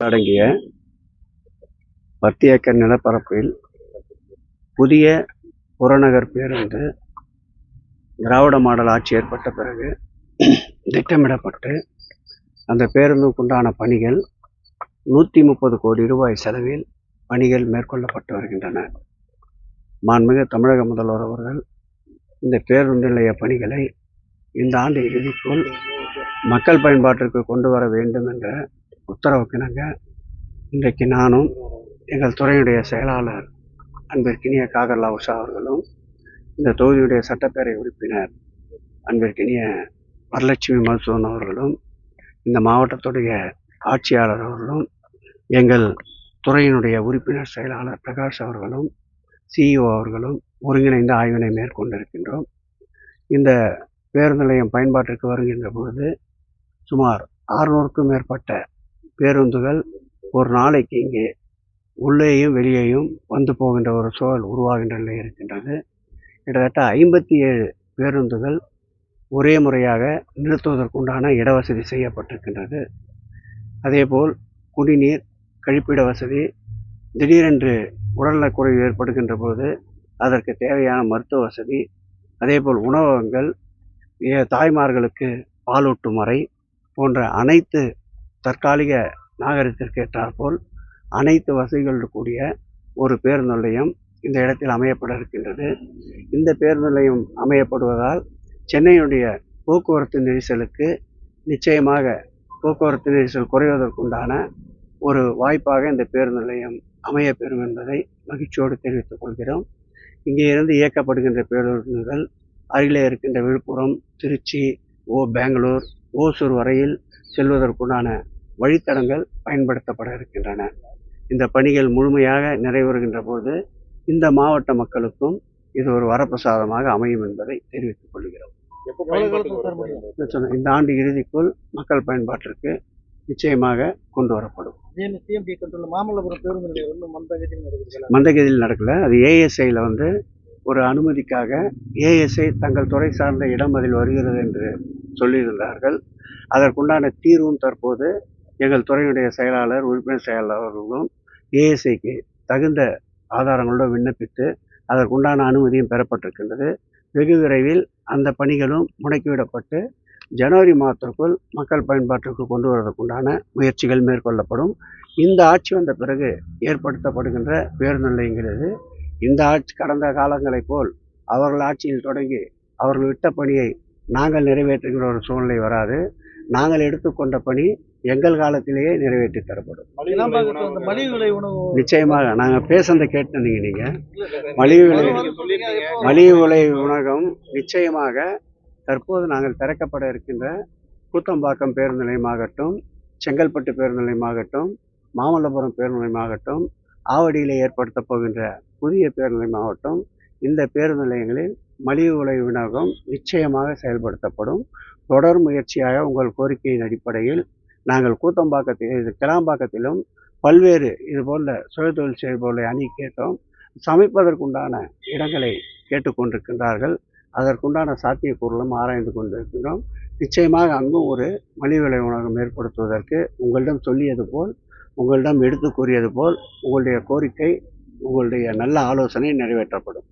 அடங்கிய 10 ஏக்கர் நிலப்பரப்பில் புதிய புறநகர் பேருந்து திராவிட மாடல் ஆட்சி ஏற்பட்ட பிறகு திட்டமிடப்பட்டு அந்த பேருந்துக்குண்டான பணிகள் 130 கோடி ரூபாய் செலவில் பணிகள் மேற்கொள்ளப்பட்டு வருகின்றன. மாண்புமிகு தமிழக முதல்வர் அவர்கள் இந்த பேருந்து நிலைய பணிகளை இந்த ஆண்டு இறுதிக்குள் மக்கள் பயன்பாட்டிற்கு கொண்டு வர வேண்டும் என்ற உத்தரவுக்கிணங்க இன்றைக்கு நானும் எங்கள் துறையுடைய செயலாளர் அன்பிற்கினிய காகர்லா உஷா அவர்களும், இந்த தொகுதியுடைய சட்டப்பேரவை உறுப்பினர் அன்பிற்கினிய வரலட்சுமி மதுசூதன் அவர்களும், இந்த மாவட்டத்துடைய ஆட்சியாளர் அவர்களும், எங்கள் துறையினுடைய உறுப்பினர் செயலாளர் பிரகாஷ் அவர்களும், சிஇஓ அவர்களும் ஒருங்கிணைந்த ஆய்வினை மேற்கொண்டிருக்கின்றோம். இந்த பேருந்து நிலையம் பயன்பாட்டிற்கு வருகின்ற பொழுது சுமார் 600க்கும் மேற்பட்ட பேருந்துகள் ஒரு நாளைக்கு இங்கே உள்ளேயும் வெளியேயும் வந்து போகின்ற ஒரு சூழல் உருவாகின்ற நிலை இருக்கின்றது. கிட்டத்தட்ட 57 பேருந்துகள் ஒரே முறையாக நிறுத்துவதற்குண்டான இடவசதி செய்யப்பட்டிருக்கின்றது. அதேபோல் குடிநீர், கழிப்பிட வசதி, திடீரென்று உடல்நலக்குறைவு ஏற்படுகின்ற போது அதற்கு தேவையான மருத்துவ வசதி, அதேபோல் உணவகங்கள், தாய்மார்களுக்கு பாலூட்டும் அறை போன்ற அனைத்து தற்காலிக நாகரிகத்திற்கு ஏற்றாற்போல் அனைத்து வசதிகளுடன் கூடிய ஒரு பேருந்து நிலையம் இந்த இடத்தில் அமையப்பட இருக்கின்றது. இந்த பேருந்து நிலையம் அமையப்படுவதால் சென்னையுடைய போக்குவரத்து நெரிசலுக்கு நிச்சயமாக போக்குவரத்து நெரிசல் குறைவதற்குண்டான ஒரு வாய்ப்பாக இந்த பேருந்து நிலையம் அமையப்பெறும் என்பதை மகிழ்ச்சியோடு தெரிவித்துக் கொள்கிறோம். இங்கே இருந்து இயக்கப்படுகின்ற பேருந்துகள் அருகிலே இருக்கின்ற விழுப்புரம், திருச்சி, பெங்களூர், ஓசூர் வரையில் செல்வதற்குண்டான வழித்தடங்கள் பயன்படுத்தப்பட இருக்கின்றன. இந்த பணிகள் முழுமையாக நிறைவேறுகின்ற போது இந்த மாவட்ட மக்களுக்கும் இது ஒரு வரப்பிரசாதமாக அமையும் என்பதை தெரிவித்துக் கொள்கிறோம். இந்த ஆண்டு இறுதிக்குள் மக்கள் பயன்பாட்டிற்கு நிச்சயமாக கொண்டு வரப்படும். மந்தகதியில் நடக்கல, அது ஏஎஸ்ஐயில் ஒரு அனுமதிக்காக ஏஎஸ்ஐ தங்கள் துறை சார்ந்த இடம் அதில் வருகிறது என்று சொல்லியிருந்தார்கள். அதற்குண்டான தீர்வும் தற்போது எங்கள் துறையுடைய செயலாளர், உறுப்பினர் செயலாளர் அவர்களும் ஏஎஸ்ஐக்கு தகுந்த ஆதாரங்களோடு விண்ணப்பித்து அதற்குண்டான அனுமதியும் பெறப்பட்டிருக்கின்றது. வெகு விரைவில் அந்த பணிகளும் முடக்கிவிடப்பட்டு ஜனவரி மாதத்திற்குள் மக்கள் பயன்பாட்டிற்கு கொண்டு வருவதற்குண்டான முயற்சிகள் மேற்கொள்ளப்படும். இந்த ஆட்சி வந்த பிறகு ஏற்படுத்தப்படுகின்ற பேருந்து நிலையங்கிறது இந்த ஆட்சி கடந்த காலங்களைப் போல் அவர்கள் ஆட்சியில் தொடங்கி அவர்கள் விட்ட பணியை நாங்கள் நிறைவேற்றுகின்ற ஒரு சூழ்நிலை வராது. நாங்கள் எடுத்துக்கொண்ட பணி எங்கள் காலத்திலேயே நிறைவேற்றி தரப்படும். நிச்சயமாக நாங்கள் பேசுறதை கேட்டு நீங்கள் மலிவு விலை உணவகம் நிச்சயமாக தற்போது நாங்கள் திறக்கப்பட இருக்கின்ற கூத்தம்பாக்கம் பேருந்து நிலையமாகட்டும், செங்கல்பட்டு பேருந்து நிலையமாகட்டும், மாமல்லபுரம் பேருந்து நிலையமாகட்டும், ஆவடியில் ஏற்படுத்த போகின்ற புதிய பேருந்து நிலையமாகட்டும், இந்த பேருந்து நிலையங்களில் மலிவு விலை உணவகம் நிச்சயமாக செயல்படுத்தப்படும். தொடர் முயற்சியாக உங்கள் கோரிக்கையின் அடிப்படையில் நாங்கள் கிளாம்பாக்கத்திலும் பல்வேறு இதுபோன்ற சுயதொழில் செய்பவர்களை அணி கேட்டோம். சமைப்பதற்குண்டான இடங்களை கேட்டுக்கொண்டிருக்கின்றார்கள். அதற்குண்டான சாத்தியக்கூறுகளும் ஆராய்ந்து கொண்டிருக்கின்றோம். நிச்சயமாக அங்கும் ஒரு மலிவு விலை உணவகம் ஏற்படுத்துவதற்கு உங்களிடம் சொல்லியது போல், உங்களிடம் எடுத்து கூறியது போல் உங்களுடைய கோரிக்கை, உங்களுடைய நல்ல ஆலோசனை நிறைவேற்றப்படும்.